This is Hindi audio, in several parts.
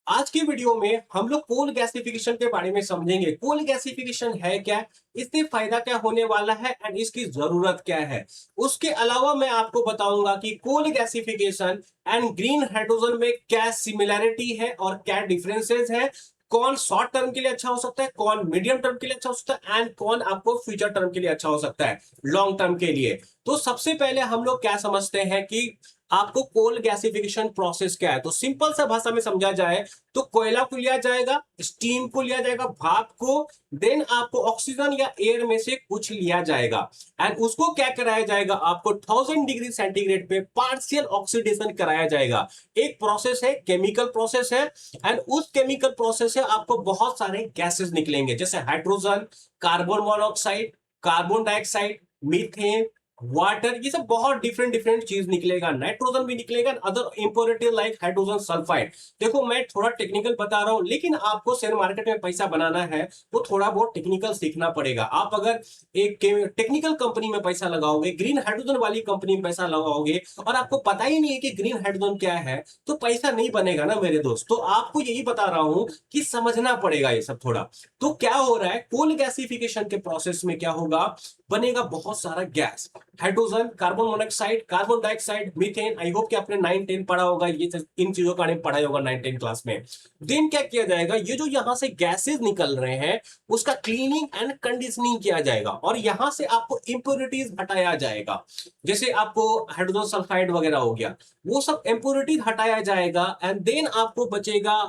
आज के वीडियो में हम लोग कोल गैसिफिकेशन के बारे में समझेंगे। कोल गैसिफिकेशन है क्या, इससे फायदा क्या होने वाला है एंड इसकी जरूरत क्या है। उसके अलावा मैं आपको बताऊंगा कि coal gasification and green hydrogen में क्या सिमिलैरिटी है और क्या डिफरेंसेस है। कौन शॉर्ट टर्म के लिए अच्छा हो सकता है, कौन मीडियम टर्म के लिए अच्छा हो सकता है एंड कौन आपको फ्यूचर टर्म के लिए अच्छा हो सकता है, लॉन्ग टर्म के लिए। तो सबसे पहले हम लोग क्या समझते हैं कि आपको कोल गैसिफिकेशन प्रोसेस क्या है। तो सिंपल सा भाषा में समझा जाए तो कोयला को लिया जाएगा, स्टीम को लिया जाएगा, भाप को, देन आपको ऑक्सीजन या एयर में से कुछ लिया जाएगा एंड उसको क्या कराया जाएगा, आपको 1000 डिग्री सेंटीग्रेड पे पार्शियल ऑक्सीडेशन कराया जाएगा। एक प्रोसेस है, केमिकल प्रोसेस है एंड उस केमिकल प्रोसेस से आपको बहुत सारे गैसेस निकलेंगे जैसे hydrogen, carbon monoxide, carbon dioxide, methane, water, ये सब बहुत डिफरेंट डिफरेंट चीज निकलेगा। नाइट्रोजन भी निकलेगा, other impurity like hydrogen sulphide. देखो मैं थोड़ा टेक्निकल बता रहा हूं, लेकिन आपको शेयर मार्केट में पैसा बनाना है तो थोड़ा बहुत टेक्निकल सीखना पड़ेगा। आप अगर एक टेक्निकल कंपनी में पैसा लगाओगे, ग्रीन हाइड्रोजन वाली कंपनी में पैसा लगाओगे और आपको पता ही नहीं है कि ग्रीन हाइड्रोजन क्या है, तो पैसा नहीं बनेगा ना मेरे दोस्त। तो आपको यही बता रहा हूं कि समझना पड़ेगा ये सब थोड़ा। तो क्या हो रहा है, कोल गैसिफिकेशन के प्रोसेस में क्या होगा, बनेगा बहुत सारा gas, hydrogen, carbon monoxide, carbon dioxide, methane. I hope कि आपने 9-10 पढ़ा होगा, ये इन चीजों का बारे में पढ़ा होगा 9-10 क्लास में। देन क्या किया जाएगा, ये जो यहां से गैसेस निकल रहे हैं उसका क्लीनिंग एंड कंडीशनिंग किया जाएगा और यहां से आपको इंप्योरिटीज हटाया जाएगा। जैसे आपको हाइड्रोजन सल्फाइड वगैरह हो गया, वो सब इंप्योरिटीज हटाया जाएगा एंड देन आपको बचेगा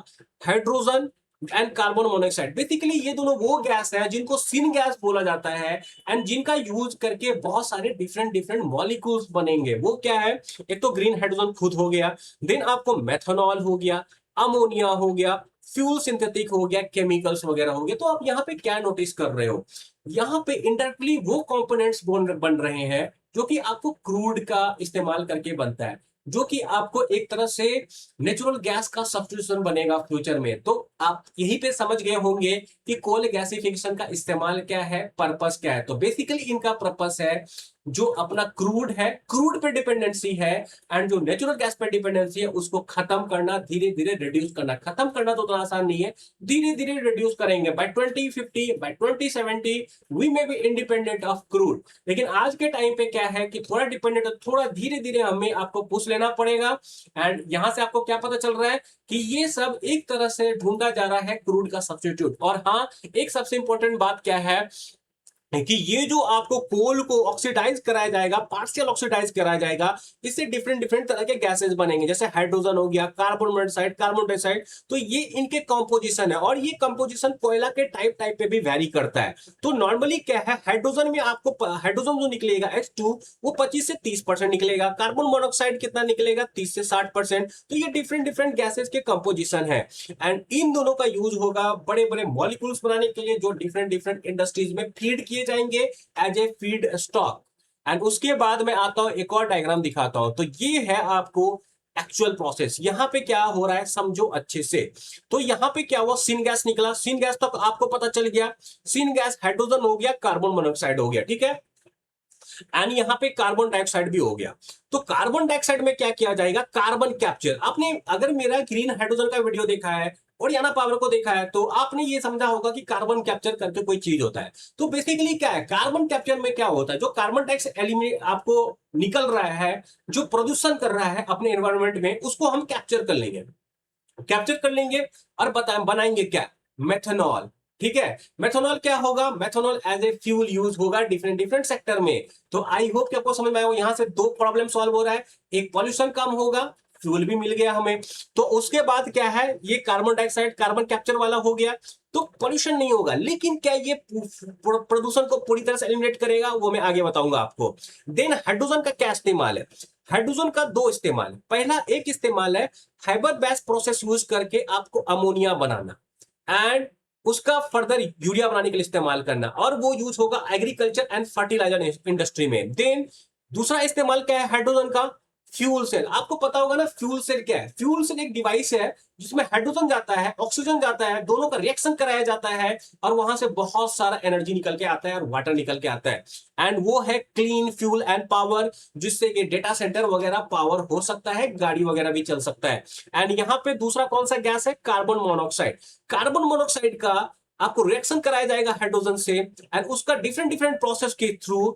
hydrogen and carbon monoxide. Basically ये दोनों वो गैस है जिनको सिन गैस बोला जाता है एंड जिनका यूज करके बहुत सारे डिफरेंट डिफरेंट मॉलिक्यूल्स बनेंगे। वो क्या है, एक तो ग्रीन हाइड्रोजन खुद हो गया, देन आपको मेथनॉल हो गया, अमोनिया हो गया, फ्यूल सिंथेटिक हो गया, केमिकल्स वगैरह हो गए। तो आप यहाँ पे क्या नोटिस कर रहे हो, यहाँ पे इंडायरेक्टली वो कंपोनेंट्स बन रहे हैं जो कि आपको क्रूड का इस्तेमाल करके बनता है, जो कि आपको एक तरह से नेचुरल गैस का सब्स्टिट्यूशन बनेगा फ्यूचर में। तो आप यहीं पे समझ गए होंगे कि कोल गैसिफिकेशन का इस्तेमाल क्या है, पर्पस क्या है। तो बेसिकली इनका पर्पस है, जो अपना क्रूड है, क्रूड पे डिपेंडेंसी है एंड जो नेचुरल गैस पे डिपेंडेंसी है उसको खत्म करना, धीरे धीरे रिड्यूस करना। खत्म करना तो उतना आसान नहीं है, धीरे धीरे रिड्यूस करेंगे। By 2050, by 2070 we may be independent of crude. लेकिन आज के टाइम पे क्या है कि थोड़ा डिपेंडेंट, थोड़ा धीरे धीरे हमें आपको पुश लेना पड़ेगा एंड यहां से आपको क्या पता चल रहा है कि ये सब एक तरह से ढूंढा जा रहा है क्रूड का सब्स्टिट्यूट। और हाँ, एक सबसे इंपॉर्टेंट बात क्या है कि ये जो आपको कोल को ऑक्सीडाइज कराया जाएगा, पार्शियल ऑक्सीडाइज कराया जाएगा, इससे डिफरेंट डिफरेंट तरह के गैसेस बनेंगे जैसे हाइड्रोजन हो गया, कार्बन मोनोऑक्साइड, कार्बन डाइऑक्साइड। तो ये इनके कंपोजिशन है और ये कंपोजिशन कोयला के टाइप टाइप पे भी वेरी करता है। तो नॉर्मली क्या है, हाइड्रोजन में आपको हाइड्रोजन जो निकलेगा H2, वो 25 से 30% निकलेगा। कार्बन मोनोऑक्साइड कितना निकलेगा, 30 से 60%। तो ये डिफरेंट डिफरेंट गैसेस के कंपोजिशन है एंड इन दोनों का यूज होगा बड़े बड़े मॉलिक्यूल्स बनाने के लिए, जो डिफरेंट डिफरेंट इंडस्ट्रीज में फीड किए जाएंगे as a feedstock. And उसके बाद मैं आता हूं, एक और डायग्राम दिखाता हूं। तो ये है आपको एक्चुअल प्रोसेस। यहां पे क्या हो रहा है समझो अच्छे से। तो यहां पे क्या हुआ, सिन गैस निकला। सिन गैस तो आपको पता चल गया, सिन गैस हाइड्रोजन हो गया, कार्बन मोनोऑक्साइड हो गया, ठीक है। एंड यहां पे कार्बन डाइऑक्साइड भी हो गया। तो कार्बन डाइऑक्साइड में क्या किया जाएगा, कार्बन कैप्चर। आपने अगर मेरा ग्रीन हाइड्रोजन का वीडियो देखा है और याना पावर को देखा है तो आपने ये समझा होगा कि कार्बन कैप्चर करके कोई चीज होता है। तो बेसिकली क्या है, कार्बन कैप्चर में क्या होता है, जो कार्बन डाइऑक्साइड एलिमेंट आपको निकल रहा है, जो प्रदूषण कर रहा है अपने एनवायरमेंट में, उसको हम कैप्चर कर लेंगे। कैप्चर कर लेंगे और बनाएंगे क्या, मेथनॉल। ठीक है, मेथनॉल क्या होगा, methanol as a fuel use होगा डिफरेंट डिफरेंट सेक्टर में। तो आई होप कि आपको समझ में आया। यहां से दो प्रॉब्लम सॉल्व हो रहा है, एक पॉल्यूशन कम होगा, फ्यूल भी मिल गया हमें। तो उसके बाद क्या है, ये कार्बन डाइऑक्साइड कार्बन कैप्चर वाला हो गया, तो पॉल्यूशन नहीं होगा। लेकिन क्या ये प्रदूषण को पूरी तरह से एलिमिनेट करेगा, वो मैं आगे बताऊंगा आपको। देन हाइड्रोजन का क्या इस्तेमाल है, हाइड्रोजन का दो इस्तेमाल है। पहला एक इस्तेमाल है फाइबर बेस प्रोसेस यूज करके आपको अमोनिया बनाना एंड उसका फर्दर यूरिया बनाने के लिए इस्तेमाल करना, और वो यूज होगा एग्रीकल्चर एंड फर्टिलाइजर इंडस्ट्री में। देन दूसरा इस्तेमाल क्या है हाइड्रोजन का, फ्यूल सेल, आपको पता होगा ना फ्यूल सेल क्या है। फ्यूल सेल एक डिवाइस है जिसमें हाइड्रोजन जाता है, ऑक्सीजन जाता है, दोनों का रिएक्शन कराया जाता है और वहां से बहुत सारा एनर्जी निकल के आता है और वाटर निकल के आता है। एंड वो है क्लीन फ्यूल एंड पावर, जिससे कि डेटा सेंटर वगैरह पावर हो सकता है, गाड़ी वगैरह भी चल सकता है। एंड यहाँ पे दूसरा कौन सा गैस है, कार्बन मोनोऑक्साइड। कार्बन मोनोऑक्साइड का आपको रिएक्शन कराया जाएगा हाइड्रोजन से एंड उसका डिफरेंट डिफरेंट प्रोसेस के through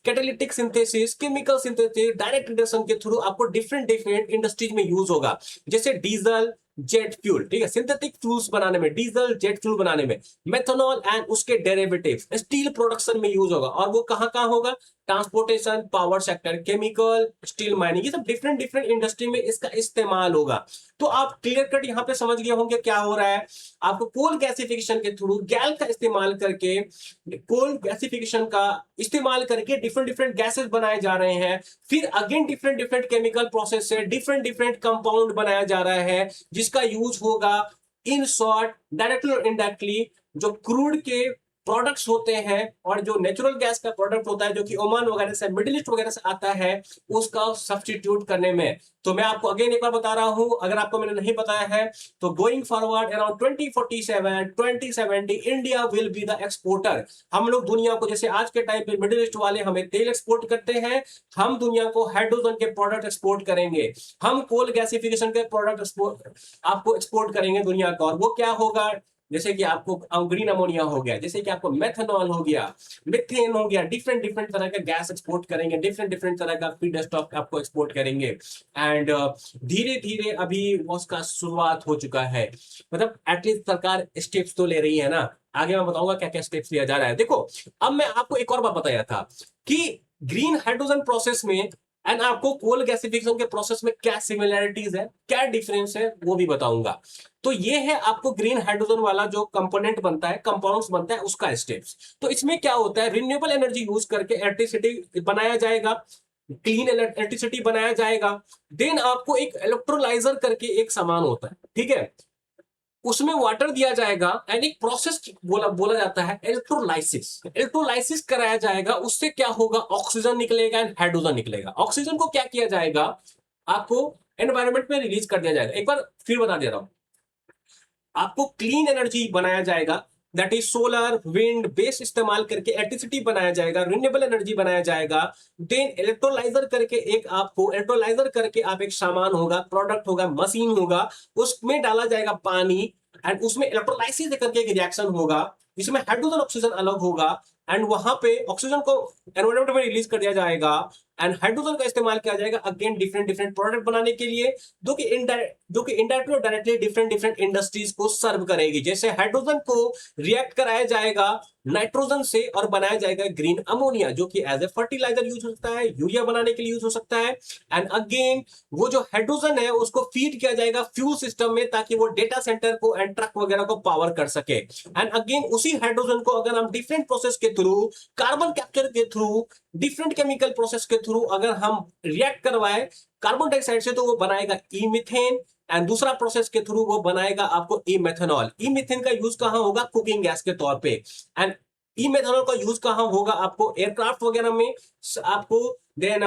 catalytic synthesis, chemical synthesis, direct reduction के थ्रू आपको डिफरेंट डिफरेंट इंडस्ट्रीज में यूज होगा, जैसे डीजल, जेट फ्यूल, ठीक है, सिंथेटिक फ्यूल्स बनाने में, डीजल जेट फ्यूल बनाने में, मेथनॉल एंड उसके डेरिवेटिव्स, स्टील प्रोडक्शन में यूज होगा। और वो कहां कहां होगा, transportation, power sector, chemical, steel mining, ये सब डिफरेंट डिफरेंट इंडस्ट्री में इसका इस्तेमाल होगा। तो आप क्लियर कट यहां पे समझ गए होंगे क्या हो रहा है। आपको कोल गैसिफिकेशन के थ्रू गैल का इस्तेमाल करके, कोल गैसिफिकेशन का इस्तेमाल करके डिफरेंट डिफरेंट गैसेस बनाए जा रहे हैं। फिर again different different chemical process से डिफरेंट डिफरेंट कंपाउंड बनाया जा रहा है, जिसका यूज होगा इन शॉर्ट डायरेक्टली और इनडायरेक्टली जो क्रूड के प्रोडक्ट्स होते हैं और जो नेचुरल गैस का प्रोडक्ट होता है जो कि ओमान वगैरह से, मिडिल ईस्ट वगैरह से आता है, उसका सब्स्टिट्यूट करने में। तो मैं आपको अगेन एक बार बता रहा हूं, अगर आपको मैंने नहीं बताया है तो going forward around 2047 2070 India will be the exporter. हम लोग दुनिया को, जैसे आज के टाइम पे मिडिल ईस्ट वाले हमें तेल एक्सपोर्ट करते हैं, हम दुनिया को हाइड्रोजन के प्रोडक्ट एक्सपोर्ट करेंगे, हम कोल गैसिफिकेशन के प्रोडक्ट एक्सपोर्ट आपको एक्सपोर्ट करेंगे दुनिया को। और वो क्या होगा, जैसे कि आपको ग्रीन अमोनिया हो गया, जैसे कि आपको मेथनॉल हो गया, मिथेन हो गया, डिफरेंट डिफरेंट तरह का गैस एक्सपोर्ट करेंगे, डिफरेंट डिफरेंट तरह का फीड स्टॉक आपको एक्सपोर्ट करेंगे। एंड धीरे धीरे अभी उसका शुरुआत हो चुका है, मतलब एटलीस्ट सरकार स्टेप्स तो ले रही है ना। आगे मैं बताऊंगा क्या क्या स्टेप्स लिया जा रहा है। देखो, अब मैं आपको एक और बात बताया था कि ग्रीन हाइड्रोजन प्रोसेस में एंड आपको कोल गैसिफिकेशन के प्रोसेस में क्या सिमिलरिटीज है, क्या डिफरेंस है, वो भी बताऊंगा। तो ये है आपको ग्रीन हाइड्रोजन वाला जो कंपोनेंट बनता है, कंपाउंड्स बनता है, उसका स्टेप्स। तो इसमें क्या होता है, रिन्यूएबल एनर्जी यूज करके इलेक्ट्रिसिटी बनाया जाएगा, क्लीन इलेक्ट्रिसिटी बनाया जाएगा। देन आपको एक इलेक्ट्रोलाइजर करके एक सामान होता है, ठीक है, उसमें वाटर दिया जाएगा एंड एक प्रोसेस बोला बोला जाता है इलेक्ट्रोलाइसिस। इलेक्ट्रोलाइसिस कराया जाएगा, उससे क्या होगा, ऑक्सीजन निकलेगा एंड हाइड्रोजन निकलेगा। ऑक्सीजन को क्या किया जाएगा, आपको एनवायरमेंट में रिलीज कर दिया जाएगा। एक बार फिर बता दे रहा हूं, आपको क्लीन एनर्जी बनाया जाएगा, that is solar, wind base इस्तेमाल करके इलेक्ट्रिसिटी बनाया जाएगा, रिन्यूएबल एनर्जी बनाया जाएगा। देन इलेक्ट्रोलाइजर करके एक आपको इलेक्ट्रोलाइजर करके आप एक सामान होगा, प्रोडक्ट होगा, मशीन होगा, उसमें डाला जाएगा पानी एंड उसमें इलेक्ट्रोलाइसिस करके एक रिएक्शन होगा जिसमें हाइड्रोजन ऑक्सीजन अलग होगा एंड वहां पे ऑक्सीजन को एनवायरमेंट में रिलीज कर दिया जाएगा एंड हाइड्रोजन का इस्तेमाल किया जाएगा अगेन डिफरेंट डिफरेंट प्रोडक्ट बनाने के लिए, जो कि इनडायरेक्टली और डायरेक्टली डिफरेंट डिफरेंट इंडस्ट्रीज को सर्व करेगी। जैसे हाइड्रोजन को रिएक्ट कराया जाएगा नाइट्रोजन से और बनाया जाएगा ग्रीन अमोनिया, जो कि एज ए फर्टिलाइजर यूज हो सकता है, यूरिया बनाने के लिए यूज हो सकता है। एंड अगेन वो जो हाइड्रोजन है उसको फीड किया जाएगा फ्यूल सिस्टम में ताकि वो डेटा सेंटर को एंड ट्रक वगैरह को पावर कर सके। एंड अगेन उसी हाइड्रोजन को अगर हम डिफरेंट प्रोसेस के थ्रू, कार्बन कैप्चर के थ्रू, डिफरेंट केमिकल प्रोसेस के थ्रू अगर हम रिएक्ट करवाए कार्बन डाइऑक्साइड से, तो वो बनाएगा ई मीथेन एंड दूसरा प्रोसेस के थ्रू वो बनाएगा आपको ई मेथनॉल। ई मीथेन का यूज कहां होगा, कुकिंग गैस के तौर पे। एंड ई मेथनॉल का यूज कहां होगा, आपको एयरक्राफ्ट वगैरह में, आपको देन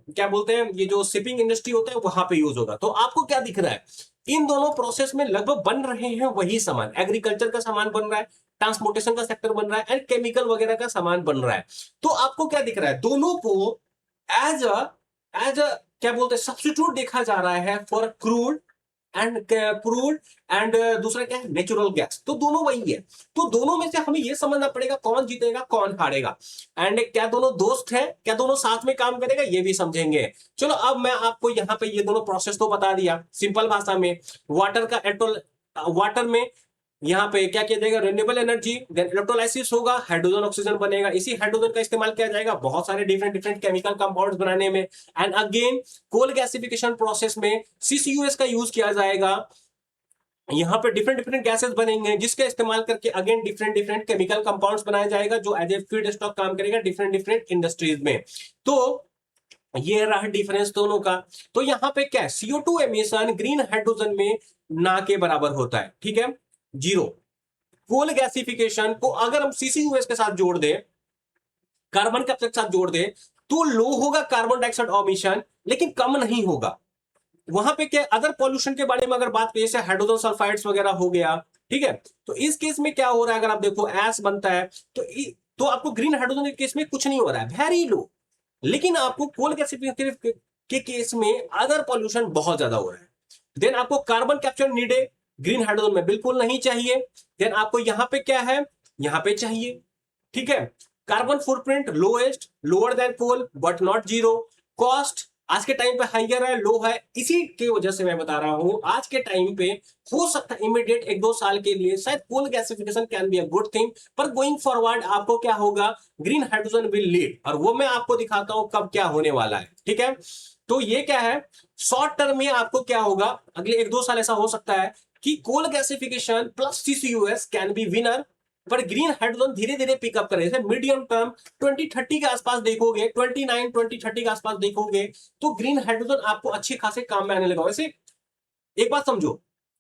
क्या बोलते हैं, ये जो शिपिंग इंडस्ट्री होता है वहां पे यूज होगा। तो आपको क्या दिख रहा है, इन दोनों प्रोसेस में लगभग बन रहे हैं वही सामान, एग्रीकल्चर का सामान बन रहा है, ट्रांसपोर्टेशन का सेक्टर बन रहा है एंड केमिकल वगैरह का सामान बन रहा है। तो आपको क्या दिख रहा है, दोनों को एज अ क्या बोलते हैं सब्स्टिट्यूट देखा जा रहा है फॉर क्रूड एंड दूसरा क्या है, नेचुरल गैस। तो दोनों वही है। तो दोनों में से हमें यह समझना पड़ेगा कौन जीतेगा कौन हारेगा एंड क्या दोनों दोस्त है, क्या दोनों साथ में काम करेगा, ये भी समझेंगे। चलो अब मैं आपको यहाँ पे ये दोनों प्रोसेस तो बता दिया सिंपल भाषा में। वाटर में यहाँ पे क्या किया जाएगा, रिन्यूएबल एनर्जी, देन इलेक्ट्रोलाइसिस होगा, हाइड्रोजन ऑक्सीजन बनेगा, इसी हाइड्रोजन का इस्तेमाल किया जाएगा बहुत सारे डिफरेंट डिफरेंट केमिकल कंपाउंड्स बनाने में। And again coal gasification process में सीसीयूएस का यूज किया जाएगा, यहाँ पे डिफरेंट डिफरेंट गैसेस बनेंगे जिसका इस्तेमाल करके again different different chemical compounds बनाया जाएगा जो एज ए फीड स्टॉक काम करेगा डिफरेंट डिफरेंट इंडस्ट्रीज में। तो ये रहा डिफरेंस दोनों का। तो यहाँ पे क्या है, CO2 एमिशन ग्रीन हाइड्रोजन में ना के बराबर होता है, ठीक है, 0। कोल गैसिफिकेशन को अगर हम सीसीयूएस के साथ जोड़ दें, कार्बन कैप्चर के साथ जोड़ दें, तो लो होगा कार्बन डाइऑक्साइड एमिशन, लेकिन कम नहीं होगा। वहां पे क्या अदर पॉल्यूशन के बारे में अगर बात करें, जैसे हाइड्रोजन सल्फाइड्स वगैरह हो गया, ठीक है, तो इस केस में क्या हो रहा है, अगर आप देखो एस बनता है तो आपको ग्रीन हाइड्रोजन के केस में कुछ नहीं हो रहा है, वेरी लो। लेकिन आपको कोल गैसिफिकेशन के केस में अदर पॉल्यूशन बहुत ज्यादा हो रहा है। देन आपको कार्बन कैप्चर नीड है, ग्रीन हाइड्रोजन में बिल्कुल नहीं चाहिए। देन आपको यहां पे क्या है, यहां पे चाहिए, ठीक है। Carbon footprint lowest, lower than coal but not zero. Cost आज के टाइम पे हाइयर है, लो है, इसी की वजह से मैं बता रहा हूं आज के टाइम पे हो सकता है इमीडिएट 1-2 साल के लिए शायद coal gasification can be a good thing, पर गोइंग फॉरवर्ड आपको क्या होगा, ग्रीन हाइड्रोजन विल लीड, और वो मैं आपको दिखाता हूं कब क्या होने वाला है, ठीक है। तो ये क्या है, शॉर्ट टर्म में आपको क्या होगा, अगले 1-2 साल ऐसा हो सकता है कि coal gasification plus CCUS can be winner, पर ग्रीन हाइड्रोजन धीरे धीरे पिकअप करे। जैसे मीडियम टर्म 2030 के आसपास देखोगे, 2030 के आसपास देखोगे, तो ग्रीन हाइड्रोजन आपको अच्छे खासे काम में आने लगा। वैसे एक बात समझो,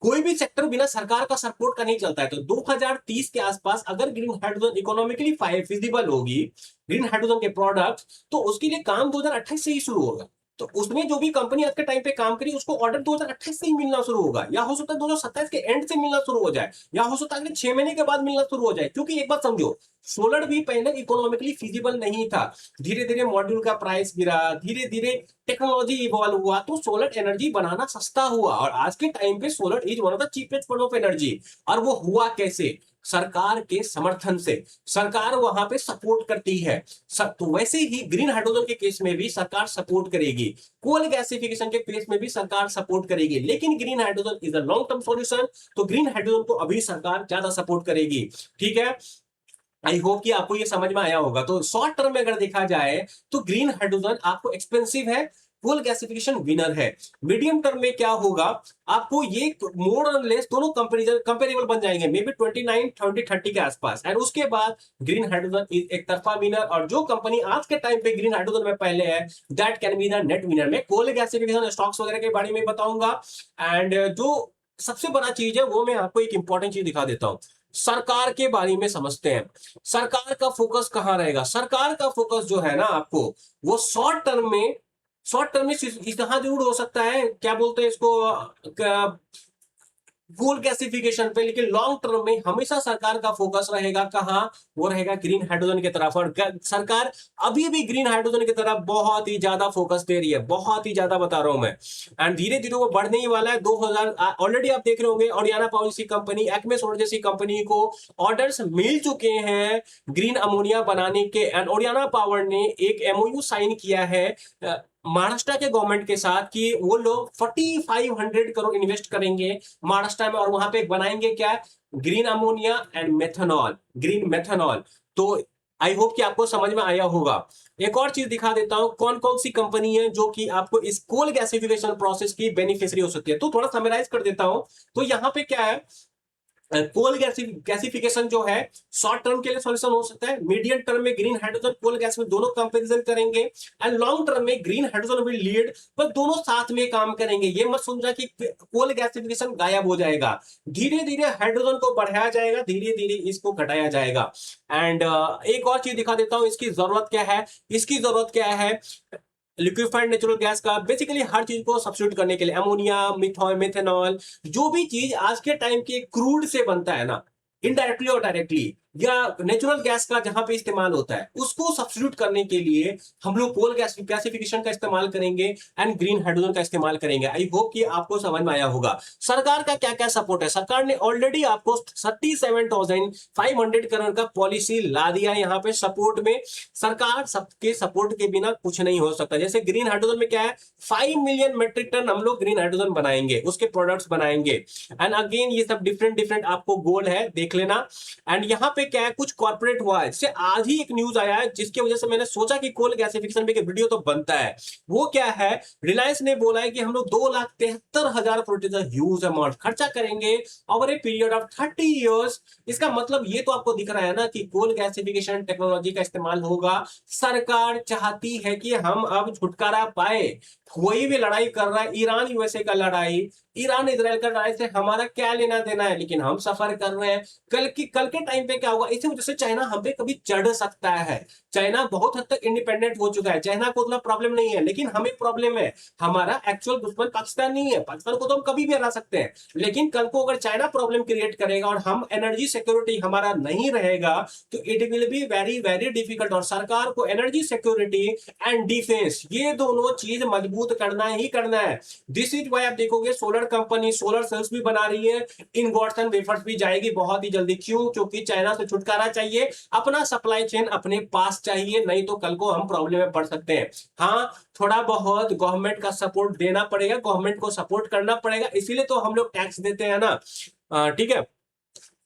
कोई भी सेक्टर बिना सरकार का सपोर्ट का नहीं चलता है। तो 2030 के आसपास अगर ग्रीन हाइड्रोजन इकोनॉमिकली फिजिबल होगी, ग्रीन हाइड्रोजन के प्रोडक्ट, तो उसके लिए काम 2028 से ही शुरू होगा। तो उसमें जो भी कंपनी आज के टाइम पे काम करी उसको ऑर्डर 2028 से ही मिलना शुरू होगा, या हो सकता है 2027 के एंड से मिलना शुरू हो जाए, या हो सकता है अगले 6 महीने के बाद मिलना शुरू हो जाए। क्योंकि एक बात समझो, सोलर भी पहले इकोनॉमिकली फिजिबल नहीं था, धीरे धीरे मॉड्यूल का प्राइस गिरा, धीरे धीरे टेक्नोलॉजी इवॉल्व हुआ, तो सोलर एनर्जी बनाना सस्ता हुआ, और आज के टाइम पे solar is one of the cheapest form of energy. और वो हुआ कैसे, सरकार के समर्थन से, सरकार वहां पे सपोर्ट करती है। तो वैसे ही ग्रीन हाइड्रोजन के केस में भी सरकार सपोर्ट करेगी, कोल गैसिफिकेशन के केस में भी सरकार सपोर्ट करेगी, लेकिन green hydrogen is a long term solution, तो ग्रीन हाइड्रोजन को अभी सरकार ज्यादा सपोर्ट करेगी, ठीक है। आई होप कि आपको ये समझ में आया होगा। तो शॉर्ट टर्म में अगर देखा जाए तो ग्रीन हाइड्रोजन आपको एक्सपेंसिव है, कोल गैसिफिकेशन विनर है। मीडियम टर्म में क्या होगा, आपको ये मोर और लेस दोनों कंपेरेबल बन जाएंगे, मे बी 29-30 के आसपास, एंड उसके बाद ग्रीन हाइड्रोजन एक तरफा विनर, और जो कंपनी आज के टाइम पे ग्रीन हाइड्रोजन में पहले है that can be the net winner. मैं कोल गैसिफिकेशन स्टॉक्स वगैरह के बारे में बताऊंगा, एंड जो सबसे बड़ा चीज है वो मैं आपको एक इंपॉर्टेंट चीज दिखा देता हूं। सरकार के बारे में समझते हैं, सरकार का फोकस कहां रहेगा। सरकार का फोकस जो है ना आपको, वो शॉर्ट टर्म में कहां जरूर हो सकता है, क्या बोलते हैं इसको, कोल गैसिफिकेशन पे, लेकिन लॉन्ग टर्म में हमेशा सरकार का फोकस रहेगा कहां, वो रहेगा ग्रीन हाइड्रोजन की तरफ। और सरकार अभी भी ग्रीन हाइड्रोजन की तरफ बहुत ही ज्यादा फोकस दे रही है, बहुत ही ज्यादा बता रहा हूं मैं, एंड धीरे धीरे वो बढ़ने ही वाला है। 2000 ऑलरेडी आप देख रहे होंगे, ओडियाना पावर जैसी कंपनी, एक्मे सोलर जैसी कंपनी को ऑर्डर्स मिल चुके हैं ग्रीन अमोनिया बनाने के, एंड ओडियाना पावर ने एक एमओयू साइन किया है महाराष्ट्र के गवर्नमेंट के साथ कि वो लोग 4500 करोड़ इन्वेस्ट करेंगे महाराष्ट्र में, और वहां पे बनाएंगे क्या, green ammonia and methanol, green methanol. तो आई होप कि आपको समझ में आया होगा। एक और चीज दिखा देता हूं, कौन कौन सी कंपनी है जो कि आपको इस कोल गैसिफिकेशन प्रोसेस की बेनिफिशियरी हो सकती है। तो थोड़ा समराइज कर देता हूं। तो यहां पे क्या है, कोल गैसिफिकेशन जो है शॉर्ट टर्म के लिए सॉल्यूशन हो सकता है, मीडियम टर्म में ग्रीन हाइड्रोजन कोल गैस में दोनों कंपैरिजन करेंगे, एंड लॉन्ग टर्म में ग्रीन हाइड्रोजन विल लीड, पर दोनों साथ में काम करेंगे। ये मत समझा कि कोल गैसिफिकेशन गायब हो जाएगा, धीरे धीरे हाइड्रोजन को बढ़ाया जाएगा, धीरे धीरे इसको घटाया जाएगा। एंड एक और चीज दिखा देता हूं, इसकी जरूरत क्या है, इसकी जरूरत क्या है, लिक्विफाइड नेचुरल गैस का, बेसिकली हर चीज को सब्स्टिट्यूट करने के लिए, अमोनिया, मिथेनॉल, जो भी चीज आज के टाइम के क्रूड से बनता है ना, इनडायरेक्टली और डायरेक्टली, या नेचुरल गैस का जहां पे इस्तेमाल होता है, उसको सब्स्टिट्यूट करने के लिए हम लोग कोल गैसिफिकेशन का इस्तेमाल करेंगे एंड ग्रीन हाइड्रोजन का इस्तेमाल करेंगे। आई होप कि आपको समझ में आया होगा। सरकार का क्या क्या सपोर्ट है, सरकार ने ऑलरेडी आपको 37,500 करोड़ का पॉलिसी ला दिया यहाँ पे सपोर्ट में। सरकार सबके सपोर्ट के बिना कुछ नहीं हो सकता। जैसे ग्रीन हाइड्रोजन में क्या है, 5 मिलियन मेट्रिक टन हम लोग ग्रीन हाइड्रोजन बनाएंगे, उसके प्रोडक्ट्स बनाएंगे, एंड अगेन ये सब डिफरेंट डिफरेंट आपको गोल है, देख लेना। एंड यहाँ पे क्या है, कुछ कॉर्पोरेट हुआ है, जैसे आज ही एक न्यूज आया है जिसकी वजह से मैंने सोचा कि कोल गैसिफिकेशन पे वीडियो तो बनता है। वो क्या है, रिलायंस ने बोला है कि हम लोग 2,73,000 करोड़ ह्यूज अमाउंट खर्चा करेंगे over a period of 30 years. इसका मतलब ये तो आपको दिख रहा है ना कि कोल गैसिफिकेशन टेक्नोलॉजी का इस्तेमाल होगा। सरकार चाहती है कि हम अब छुटकारा पाए। कोई भी लड़ाई कर रहा है, ईरान यूएसए का लड़ाई, ईरान इजराइल का लड़ाई से हमारा क्या लेना देना है, लेकिन हम सफर कर रहे हैं। कल के टाइम पे क्या क्या होगा, इसी वजह से चाइना हम पे कभी चढ़ सकता है। चाइना बहुत हद तक इंडिपेंडेंट हो चुका है, चाइना को उतना प्रॉब्लम नहीं है, लेकिन हमें प्रॉब्लम है। हमारा एक्चुअल दुश्मन पाकिस्तान नहीं है, पाकिस्तान को तो हम कभी भी हरा सकते हैं, लेकिन कल को अगर चाइना प्रॉब्लम क्रिएट करेगा और हम एनर्जी सिक्योरिटी हमारा नहीं रहेगा तो it will be very very difficult. और सरकार को एनर्जी सिक्योरिटी एंड डिफेंस ये दोनों चीज मजबूत करना ही करना है। दिस इज वाई आप देखोगे सोलर कंपनी सोलर सेल्स भी बना रही है, इनगोट्स एंड वेफर्स भी जाएगी बहुत ही जल्दी। क्यों? क्योंकि चाइना से छुटकारा चाहिए, अपना सप्लाई चेन अपने पास चाहिए, नहीं तो कल को हम प्रॉब्लम में पड़ सकते हैं। हाँ, थोड़ा बहुत गवर्नमेंट का सपोर्ट देना पड़ेगा, गवर्नमेंट को सपोर्ट करना पड़ेगा, इसीलिए तो हम लोग टैक्स देते हैं ना। ठीक है,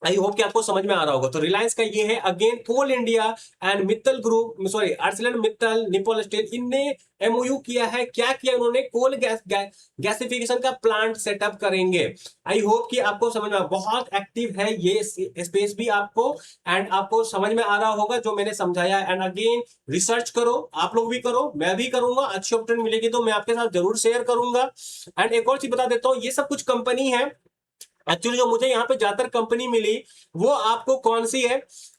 आई होप कि आपको समझ में आ रहा होगा। तो रिलायंस का ये है, again Coal India and Mittal group, sorry Arcelor Mittal, Nippon Steel, इनने एमओयू किया है। क्या किया उन्होंने? कोल गैसिफिकेशन का प्लांट सेटअप करेंगे। आई होप कि आपको समझ में बहुत एक्टिव है ये स्पेस भी आपको, एंड आपको समझ में आ रहा होगा जो मैंने समझाया। एंड अगेन रिसर्च करो, आप लोग भी करो, मैं भी करूंगा, अच्छी अपडेट मिलेगी तो मैं आपके साथ जरूर शेयर करूंगा। एंड एक और चीज बता देता हूँ, ये सब कुछ कंपनी है एक्चुअली जो मुझे यहाँ पे ज्यादातर कंपनी मिली वो आपको कौन सी है,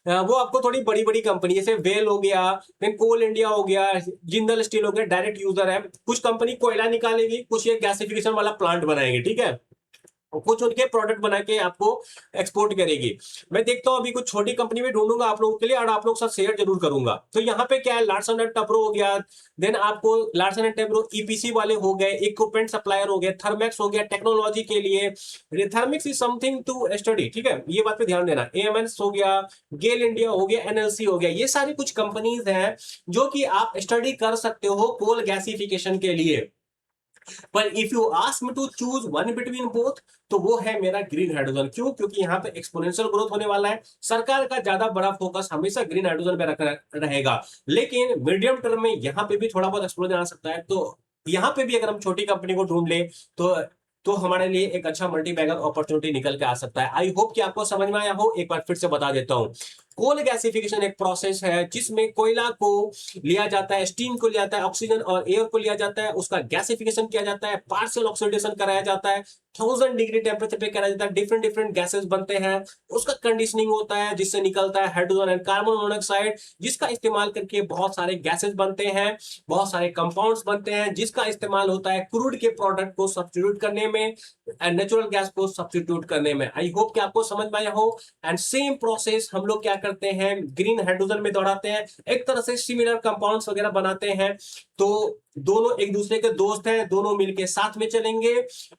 वो आपको थोड़ी बड़ी बड़ी कंपनी जैसे वेल हो गया, फिर कोल इंडिया हो गया, जिंदल स्टील हो गया, डायरेक्ट यूजर है। कुछ कंपनी कोयला निकालेगी, कुछ ये गैसिफिकेशन वाला प्लांट बनाएगी, ठीक है, कुछ उनके प्रोडक्ट बना के आपको एक्सपोर्ट करेगी। मैं देखता हूं अभी कुछ छोटी कंपनी में ढूंढूंगा आप लोगों के लिए और आप लोग साथ शेयर जरूर करूंगा। तो यहाँ पे क्या है, लार्सन एंड टब्रो हो गया, देन आपको लार्सन एंड टब्रो ईपीसी वाले हो गए, इक्विपमेंट सप्लायर हो गए, थर्मेक्स हो गया टेक्नोलॉजी के लिए, Thermax is something to study, ठीक है, ये बात पे ध्यान देना। एएमएस हो गया, गेल इंडिया हो गया, एनएलसी हो गया, ये सारी कुछ कंपनीज हैं जो कि आप स्टडी कर सकते हो कोल गैसिफिकेशन के लिए। पर if you ask me to choose one between both, तो वो है मेरा ग्रीन हाइड्रोजन। क्यों? क्योंकि यहाँ पे एक्सपोनेंशियल ग्रोथ होने वाला है, सरकार का ज्यादा बड़ा फोकस हमेशा ग्रीन हाइड्रोजन पे रहेगा, लेकिन मीडियम टर्म में यहाँ पे भी थोड़ा बहुत एक्सप्लोजन आ सकता है। तो यहाँ पे भी अगर हम छोटी कंपनी को ढूंढ ले तो हमारे लिए एक अच्छा मल्टी बैगर अपॉर्चुनिटी निकल के आ सकता है। आई होप कि आपको समझ में आया हो। एक बार फिर से बता देता हूं, कोल गैसिफिकेशन एक प्रोसेस है जिसमें कोयला को लिया जाता है, स्टीम को लिया जाता है, ऑक्सीजन और एयर को लिया जाता है, उसका गैसिफिकेशन किया जाता है, पार्शियल ऑक्सीडेशन कराया जाता है, 1000 डिग्री टेम्परेचर पे कराया जाता है, डिफरेंट डिफरेंट गैसेस बनते हैं, उसका कंडीशनिंग होता है जिससे निकलता है हाइड्रोजन एंड कार्बन मोनोऑक्साइड, जिसका इस्तेमाल करके बहुत सारे गैसेस बनते हैं, बहुत सारे कंपाउंड्स बनते हैं, जिसका इस्तेमाल होता है क्रूड के प्रोडक्ट को सब्स्टिट्यूट करने में एंड नेचुरल गैस को सब्स्टिट्यूट करने में। आई होप कि आपको समझ में आया हो। एंड सेम प्रोसेस हम लोग क्या करते हैं, ग्रीन हाइड्रोजन में दौड़ाते हैं, एक तरह से सिमिलर कंपाउंड्स वगैरह बनाते हैं। तो दोनों एक दूसरे के दोस्त हैं, दोनों मिलके साथ में चलेंगे।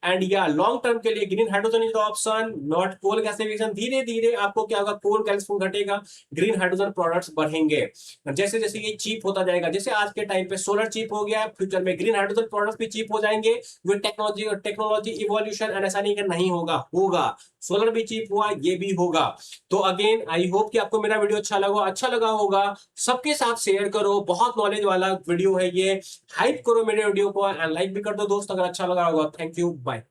एंड या लॉन्ग टर्म के लिए green hydrogen is the option, not coal gasification. धीरे धीरे आपको क्या होगा, कोल गैसिफिकेशन घटेगा, ग्रीन हाइड्रोजन प्रोडक्ट्स बढ़ेंगे। जैसे जैसे ये चीप होता जाएगा, जैसे आज के टाइम पे सोलर चीप हो गया, फ्यूचर में ग्रीन हाइड्रोजन प्रोडक्ट्स भी चीप हो जाएंगे विद टेक्नोलॉजी। और टेक्नोलॉजी इवोल्यूशन, एंड ऐसा नहीं कि नहीं होगा, होगा। सोलर भी चीप हुआ, ये भी होगा। तो अगेन आई होप कि आपको मेरा वीडियो अच्छा लगा होगा। सबके साथ शेयर करो, बहुत नॉलेज वाला वीडियो है ये। हाइप करो मेरे वीडियो को एंड लाइक भी कर दो दोस्त अगर अच्छा लगा होगा। Thank you, bye.